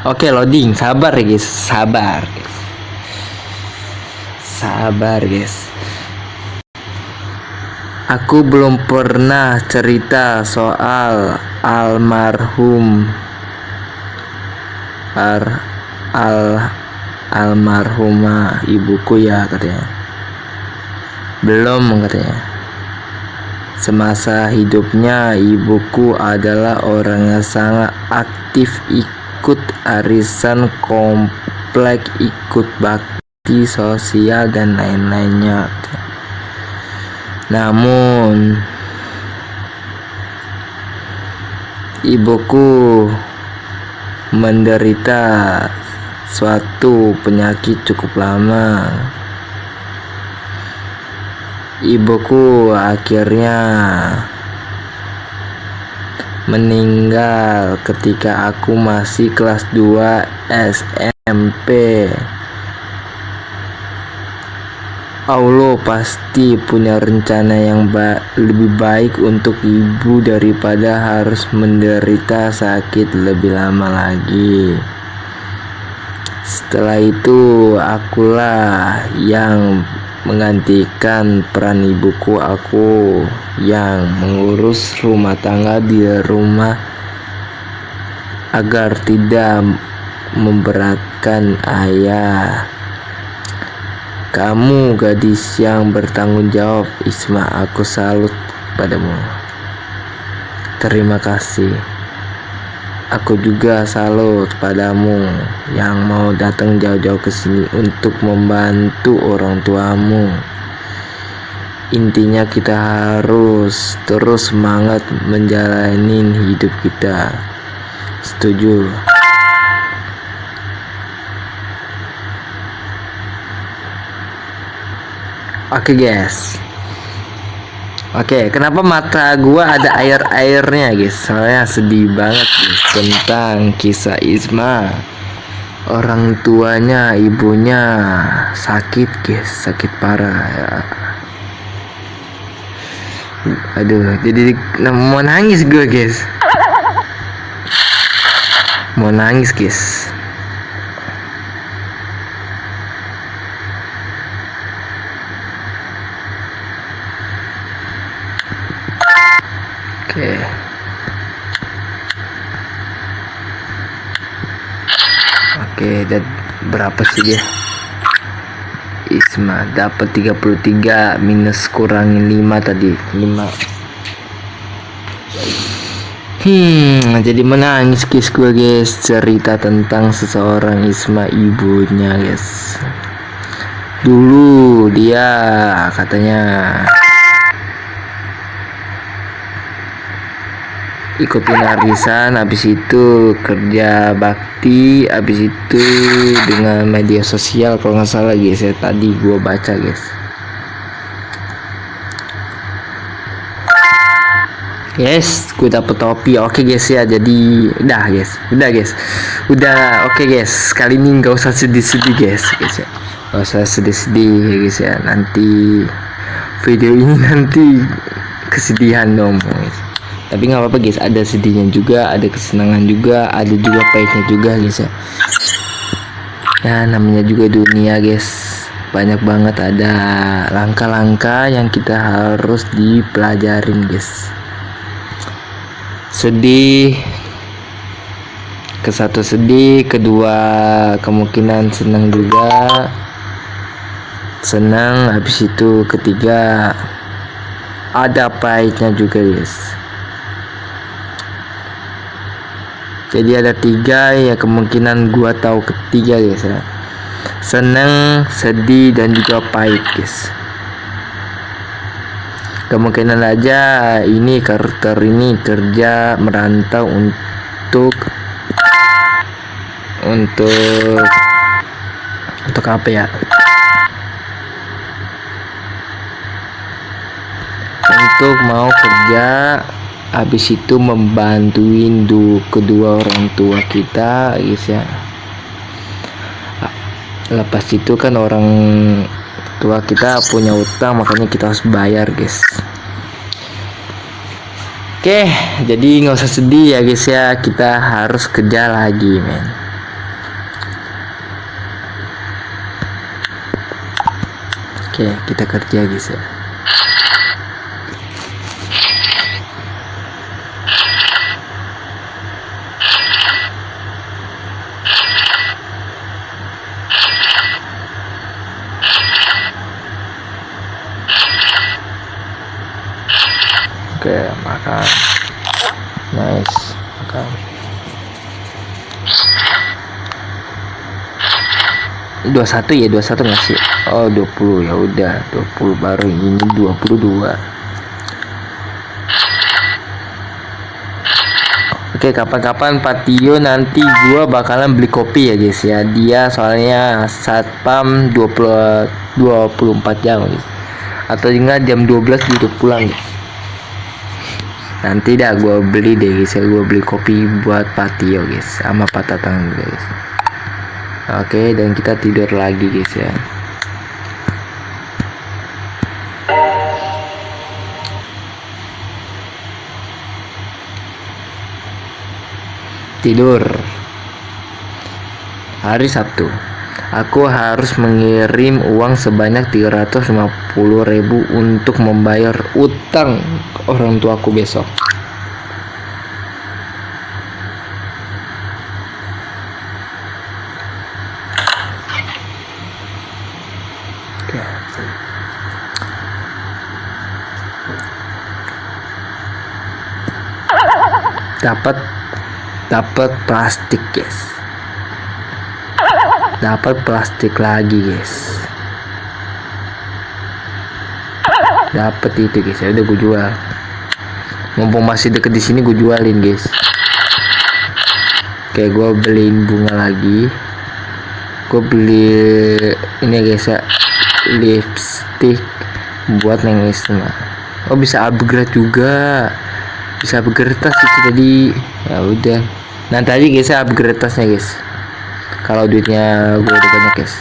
Oke, loading, sabar ya guys, sabar guys. Aku belum pernah cerita soal almarhumah ibuku ya, katanya. Belum, katanya. Semasa hidupnya ibuku adalah orang yang sangat aktif, ikut arisan komplek, ikut bakti sosial dan lain-lainnya. Namun ibuku menderita suatu penyakit cukup lama. Ibuku akhirnya meninggal ketika aku masih kelas 2 SMP. Allah pasti punya rencana yang lebih baik untuk ibu daripada harus menderita sakit lebih lama lagi. Setelah itu akulah yang menggantikan peran ibuku. Aku yang mengurus rumah tangga di rumah agar tidak memberatkan ayah. Kamu gadis yang bertanggung jawab, Isma. Aku salut padamu. Terima kasih. Aku juga salut padamu yang mau datang jauh-jauh ke sini untuk membantu orang tuamu. Intinya kita harus terus semangat menjalani hidup kita. Setuju? Oke guys. Oke, kenapa mata gua ada air-airnya guys? Soalnya sedih banget guys tentang kisah Isma. Orang tuanya, ibunya sakit guys, sakit parah ya. Aduh, jadi mau nangis gue guys. Mau nangis guys. Oke, dan berapa sih dia? Isma dapat 33 minus kurangin 5 tadi. 5. Jadi menangis guys gue guys, cerita tentang seseorang Isma, ibunya guys. Dulu dia katanya ikutin arisan, habis itu kerja bakti, habis itu dengan media sosial kalau nggak salah guys ya, tadi gua baca guys. Yes, gue dapet topi. Oke guys ya, jadi udah oke guys, kali ini nggak usah sedih-sedih guys ya, nggak usah sedih-sedih ya guys ya, nanti video ini nanti kesedihan dong guys. Tapi nggak apa-apa guys, ada sedihnya juga, ada kesenangan juga, ada juga pahitnya juga guys ya. Ya namanya juga dunia guys, banyak banget ada langkah-langkah yang kita harus dipelajarin guys. Sedih, kesatu sedih, kedua kemungkinan senang juga, senang, habis itu ketiga ada pahitnya juga guys. Jadi ada 3 ya, kemungkinan gua tahu ketiga guys ya, seneng, sedih, dan juga pahit guys. Kemungkinan aja ini karakter ini kerja merantau untuk apa ya, untuk mau kerja, habis itu membantuin kedua orang tua kita guys ya. Lepas itu kan orang tua kita punya utang, makanya kita harus bayar guys. Oke, jadi nggak usah sedih ya guys ya, kita harus kerja lagi men. Oke, kita kerja guys ya. Oke, makan. Nice, makan. 21 ya, 21 nggak sih? Oh 20 ya udah, 20 baru ini 22. Oke, kapan-kapan Patio nanti gua bakalan beli kopi ya guys ya. Dia soalnya satpam 24 jam guys. Atau enggak jam 12 gitu pulang guys. Nanti dah gua beli deh guys ya. Gua beli kopi buat Patio guys sama Pak Tatang guys. Oke, dan kita tidur lagi guys ya. Tidur. Hari Sabtu. Aku harus mengirim uang sebanyak 350.000 untuk membayar utang orang tuaku besok. Dapat plastik guys, dapat plastik lagi guys, dapat itu guys ya. Udah gue jual, mumpung masih deket di sini gue jualin guys. Kayak gue beliin bunga lagi, gue beli ini guys ya, lipstick buat Neng Isma. Oh bisa upgrade juga, bisa upgrade tas itu tadi. Ya udah, nanti aja guys ya upgrade tasnya guys, kalau duitnya gue udah banyak guys.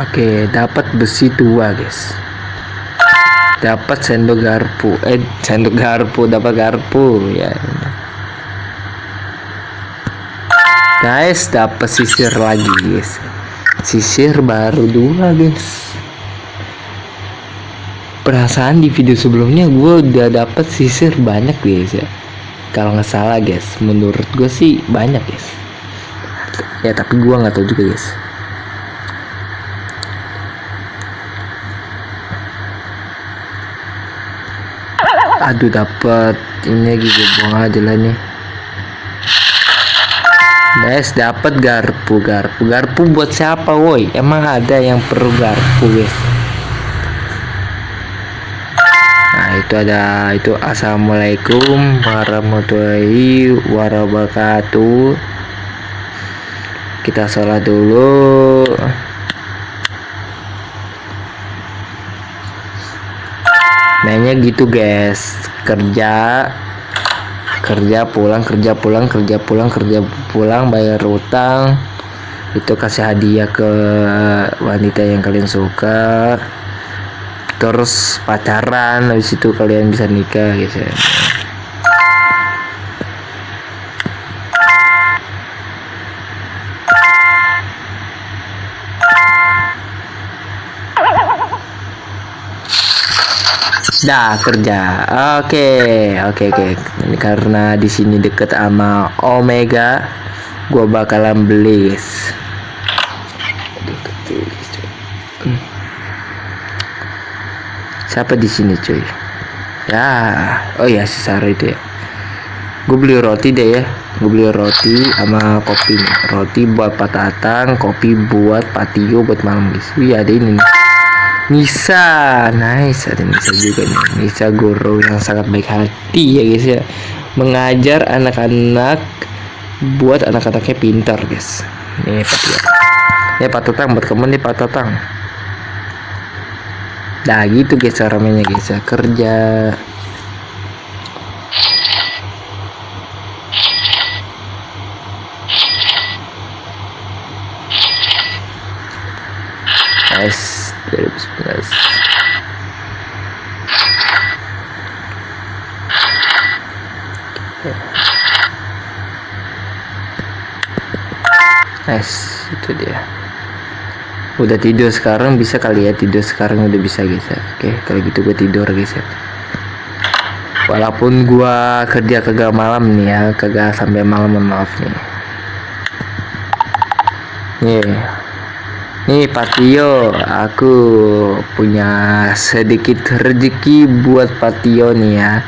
Oke, dapat besi tua guys, dapat sendok garpu, dapat garpu ya guys. Dapat sisir lagi guys, sisir baru 2 guys. Perasaan di video sebelumnya gue udah dapat sisir banyak guys ya, kalau nggak salah guys. Menurut gue sih banyak guys ya, tapi gue nggak tahu juga guys. Aduh, dapat ini lagi, gue buang aja lah nih guys. Dapat garpu buat siapa woi? Emang ada yang perlu garpu guys? Nah itu ada itu. Assalamualaikum warahmatullahi wabarakatuh. Kita sholat dulu. Mainnya gitu guys, kerja pulang bayar utang, itu kasih hadiah ke wanita yang kalian suka, terus pacaran, habis itu kalian bisa nikah guys ya. Dah kerja. Oke. Ini karena di sini deket sama Omega, gua bakalan beli guys. Siapa di sini cuy? Ya, oh ya si Sarah itu ya. Gue beli roti deh ya. Gue beli roti sama kopi nih. Roti buat Pak Tatang, kopi buat Patio buat malam guys. Wih ada ini nih. Nisa, nice, ada Nisa juga nih. Nisa guru yang sangat baik hati ya guys ya, mengajar anak-anak buat anak-anaknya pintar guys. Nih Patio, ya Pak Tatang buat kamu nih Pak Tatang. Nah gitu guys cara mainnya guys ya, kerja. Nice. 2019. Nice, itu dia. Udah tidur sekarang bisa kali ya, tidur sekarang udah bisa guys ya. Oke, kalau gitu gue tidur guys ya. Walaupun gua kerja kagak malam nih ya, kagak sampai malam, maaf nih. Nih Patio, aku punya sedikit rezeki buat Patio nih ya.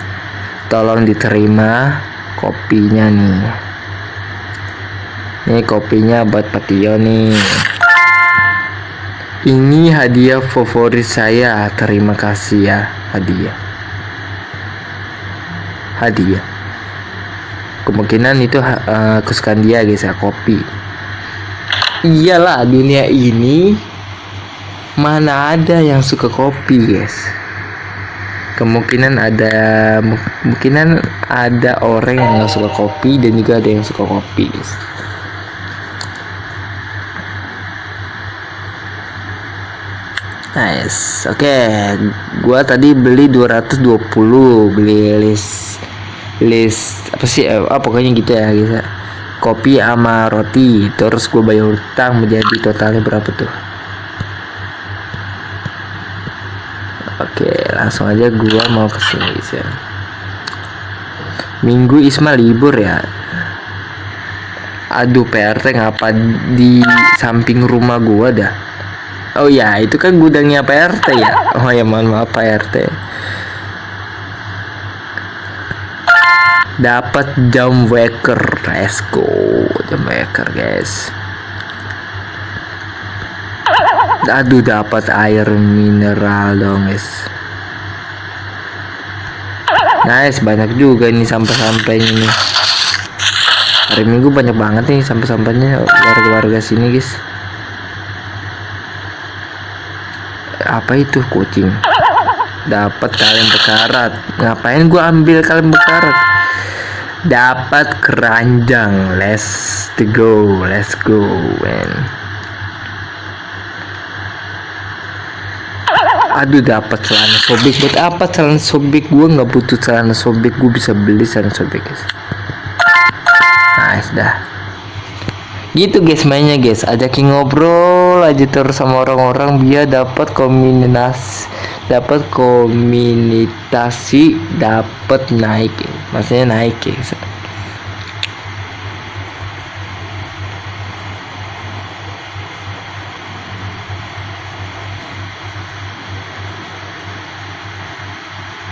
Tolong diterima kopinya nih. Nih kopinya buat Patio nih. Ini hadiah favorit saya. Terima kasih ya, hadiah. Kemungkinan itu kesukaan dia guys ya, kopi. Iyalah, dunia ini mana ada yang suka kopi guys. Kemungkinan ada orang yang nggak suka kopi, dan juga ada yang suka kopi guys. Nice. Oke, gua tadi beli 220, beli list apa sih, pokoknya gitu ya guys ya. Kopi sama roti, terus gue bayar utang, menjadi totalnya berapa tuh? Oke, langsung aja gua mau kesini guys ya. Minggu Isma libur ya. Aduh, PRT ngapa di samping rumah gua dah? Oh ya, itu kan gudangnya PRT ya. Oh ya, mohon maaf PRT. Dapat jam waker, let's go. Jam waker guys. Aduh, dapat air mineral dong guys. Nice, banyak juga nih sampah-sampahnya nih. Hari Minggu banyak banget nih sampah-sampahnya warga-warga sini guys. Apa itu, kucing? Dapat kaleng bekarat. Ngapain gua ambil kaleng bekarat? Dapat keranjang. Let's go man. Aduh, dapat celana sobek. Buat apa celana sobek? Gue nggak butuh celana sobek. Gue bisa beli celana sobek guys. Nice dah. Gitu guys mainnya guys. Ajakin ngobrol aja terus sama orang-orang biar dapat komunitas, dapat naik. Maksudnya naik guys.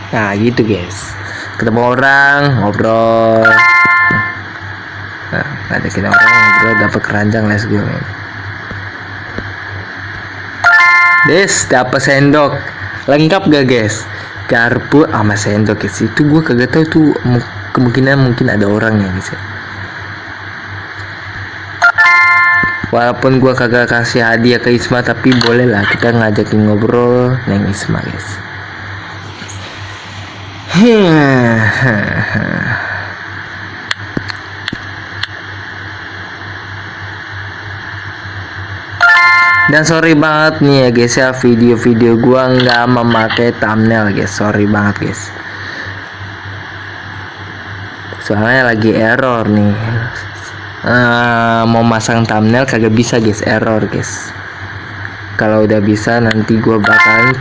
Nah gitu guys, ketemu orang ngobrol, ada kita orang ngobrol dapat keranjang, let's go man. Guys, dapat sendok lengkap gak guys? Garpu sama sendok guys. Itu gue kagak tahu tuh, mungkin ada orangnya guys ya. Walaupun gue kagak kasih hadiah ke Isma, tapi boleh lah kita ngajakin ngobrol neng Isma guys. Dan sorry banget nih ya guys ya, video-video gua nggak memakai thumbnail guys, sorry banget guys. Soalnya lagi error nih, mau masang thumbnail kagak bisa guys, error guys. Kalau udah bisa nanti gue bakalan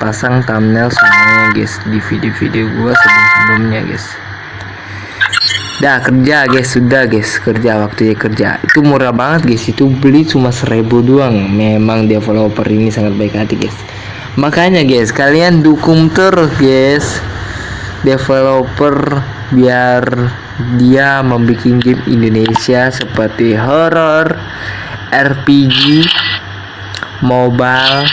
pasang thumbnail semuanya guys di video-video gue sebelumnya guys. Dah kerja guys, sudah guys, kerja, waktunya kerja. Itu murah banget guys, itu beli cuma 1000 doang. Memang developer ini sangat baik hati guys. Makanya guys, kalian dukung terus guys developer biar dia membuat game Indonesia seperti horror, RPG, mobile,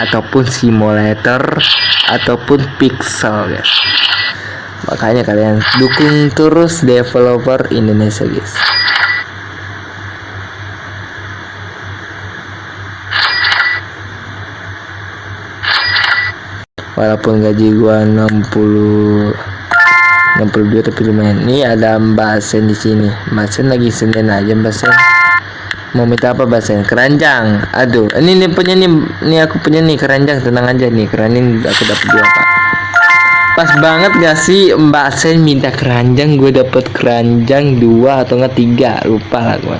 ataupun simulator, ataupun pixel guys. Makanya kalian dukung terus developer Indonesia guys. Walaupun gaji gua 62 tapi lumayan. Nih ada Mbak Sen di sini. Mbak Sen lagi Senin aja Mbak Sen. Mau minta apa Mbak Sen? Keranjang. Aduh, ini punya nih aku punya nih keranjang, tenang aja nih, keranjang aku dapat 2 Pak. Pas banget gak sih Mbak Sen minta keranjang, gue dapet keranjang 2 atau enggak 3, lupa lah gue.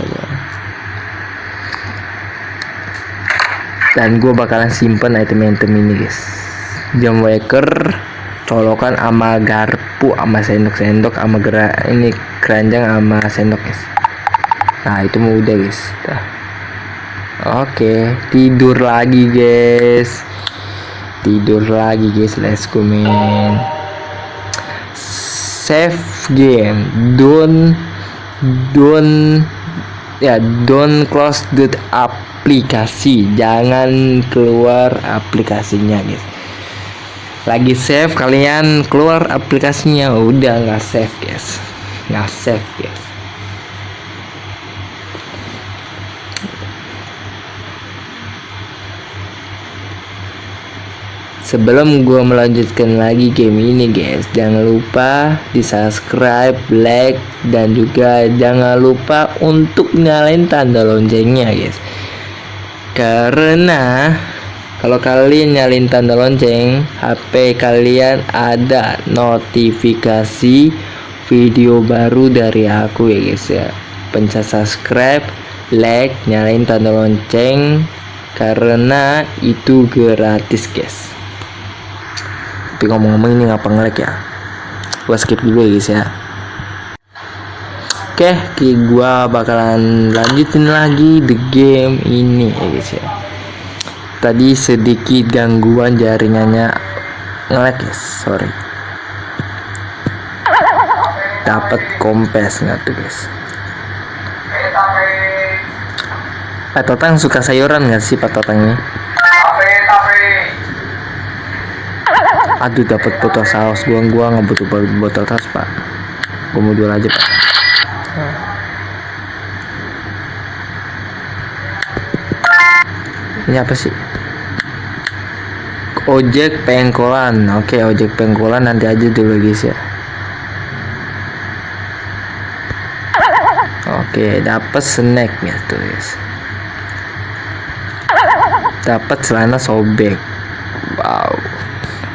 Dan gue bakalan simpen item-item ini guys. Jam waker, colokan sama garpu sama sendok sama ini keranjang sama sendok guys. Nah itu mau udah guys. Oke, tidur lagi guys. Let's go man. Save game. Don't close the app aplikasi, jangan keluar aplikasinya guys. Lagi save kalian keluar aplikasinya, udah nggak save guys, nggak save guys. Sebelum gua melanjutkan lagi game ini guys, jangan lupa di subscribe, like, dan juga jangan lupa untuk nyalain tanda loncengnya guys. Karena kalau kalian nyalain tanda lonceng, HP kalian ada notifikasi video baru dari aku ya guys ya. Pencet subscribe, like, nyalain tanda lonceng karena itu gratis guys. Tapi ngomong-ngomong ini ngapa nge-lag ya, gua skip dulu ya guys ya. Oke, gua bakalan lanjutin lagi the game ini ya guys ya. Tadi sedikit gangguan jaringannya nge-lag guys, sorry. Dapat kompes nggak tuh guys? Pak Totang suka sayuran nggak sih Pak Totangnya? Aduh, dapat botol saus. Gua nggak butuh botol saus pak, gua mau jual aja pak. Ini apa sih? Ojek pengkolan. Oke, ojek pengkolan nanti aja dulu guys ya. Oke, dapat snack gitu guys. Dapat celana sobek. Wow.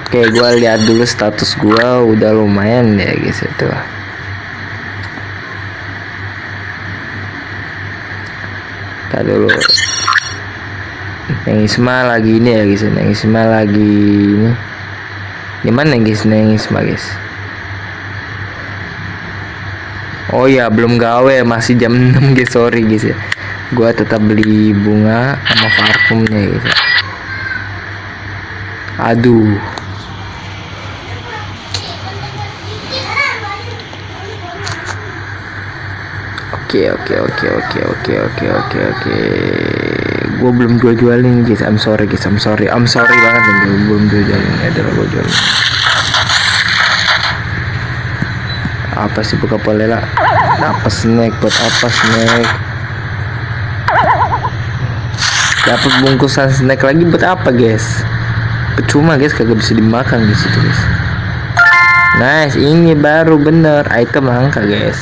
Oke, gue lihat dulu status gue udah lumayan ya guys itu. Kita dulu. Yang Isma lagi ini ya guys. Yang Isma lagi ini. Gimana guys? Yang Isma guys. Oh ya, belum gawe, masih jam 6 guys, sorry guys ya. Gue tetap beli bunga sama parfumnya guys. Aduh. Oke. Gue belum jualin guys. I'm sorry banget nih, belum jualin. Adalah gue jualin. Apa sih buka polela? Apa snack? Buat apa snack? Dapat bungkusan snack lagi buat apa guys? Percuma guys, kagak bisa dimakan di situ guys. Nice, ini baru bener item langka guys.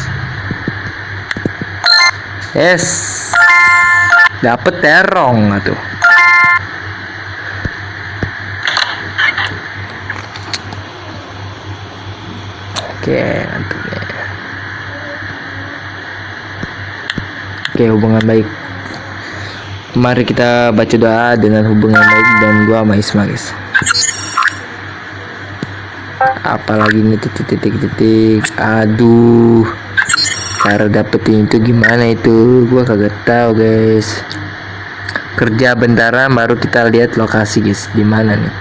Yes, dapet terong tuh. Oke, mantap ya. Oke, hubungan baik. Mari kita baca doa dengan hubungan baik dan gua sama Isma guys. Apalagi ini titik. Aduh. Cara dapetin itu gimana itu? Gua kagak tahu guys. Kerja bentaran baru kita lihat lokasi guys. Di mana nih?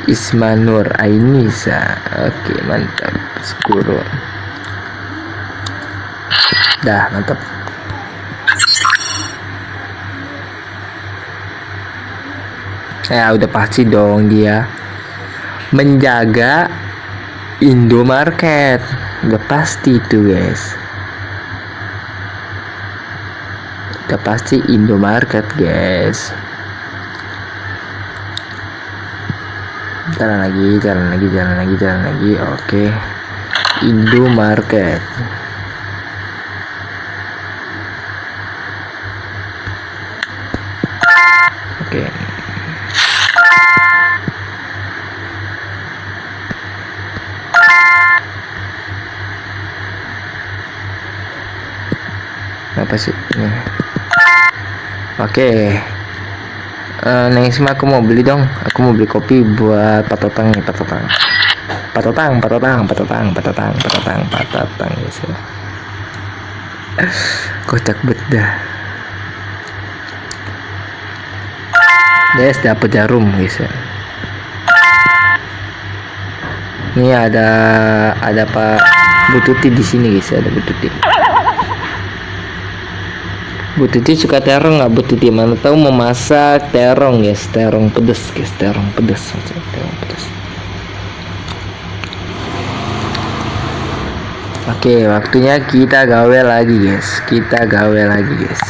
Isma Nur Ainisa. Oke, mantap. Skuro. Dah, mantap. Ya udah pasti dong dia menjaga Indomarket. Udah pasti itu guys. Udah pasti Indomarket guys. Jalan lagi. Oke. Indomarket. Oke. Apa sih ini? Oke. Neng Isma, aku mau beli dong. Aku mau beli kopi buat patotang nih, patotang guys ya. Kocak bedah. Guys, dapat jarum guys ya. Ini ada Pak Bututi di sini guys, ada Bututi. Bu Titi suka terong nggak? Bu Titi mana tahu memasak terong guys, terong pedes guys, terong pedes, terong pedes. Oke, waktunya kita gawe lagi guys, kita gawe lagi guys.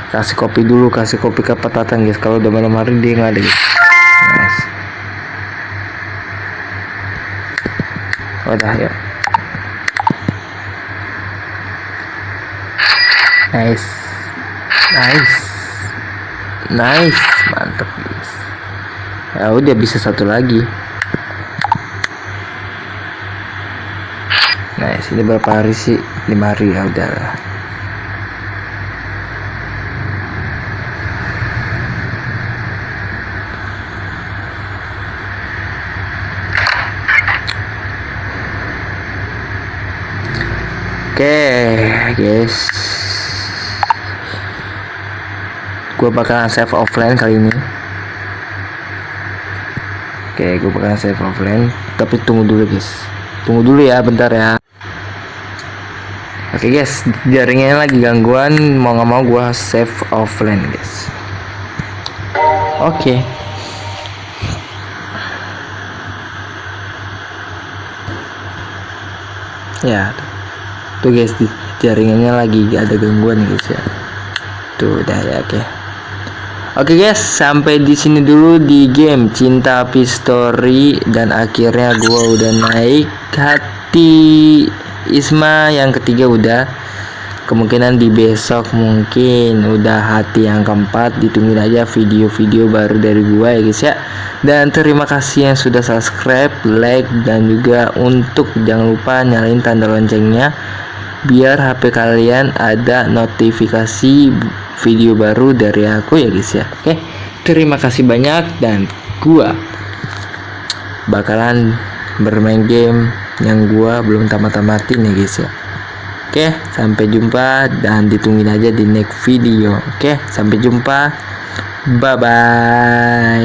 Kasih kopi dulu, kasih kopi ke Patatan guys. Kalau udah malam hari dia nggak ada guys. Nice. Udah ya. Nice, nice, nice, mantap guys. Ya udah bisa satu lagi. Nice. Ini berapa hari sih? 5 hari ya udahlah. Oke guys, gue bakalan save offline kali ini. Oke, gue bakalan save offline, tapi tunggu dulu guys, tunggu dulu ya, bentar ya. Oke guys, jaringannya lagi gangguan, mau nggak mau gue save offline guys. Oke. Ya. Tuh guys, jaringannya lagi ada gangguan guys ya. Tuh udah ya, oke. Oke guys, sampai di sini dulu di game Cinta Api Story, dan akhirnya gua udah naik hati Isma yang ketiga udah. Kemungkinan di besok mungkin udah hati yang keempat. Ditungguin aja video-video baru dari gua ya guys ya. Dan terima kasih yang sudah subscribe, like, dan juga untuk jangan lupa nyalain tanda loncengnya biar HP kalian ada notifikasi video baru dari aku ya guys ya. Oke, terima kasih banyak, dan gua bakalan bermain game yang gua belum tamat-tamatin ya guys ya. Oke, sampai jumpa dan ditungguin aja di next video. Oke, sampai jumpa. Bye bye.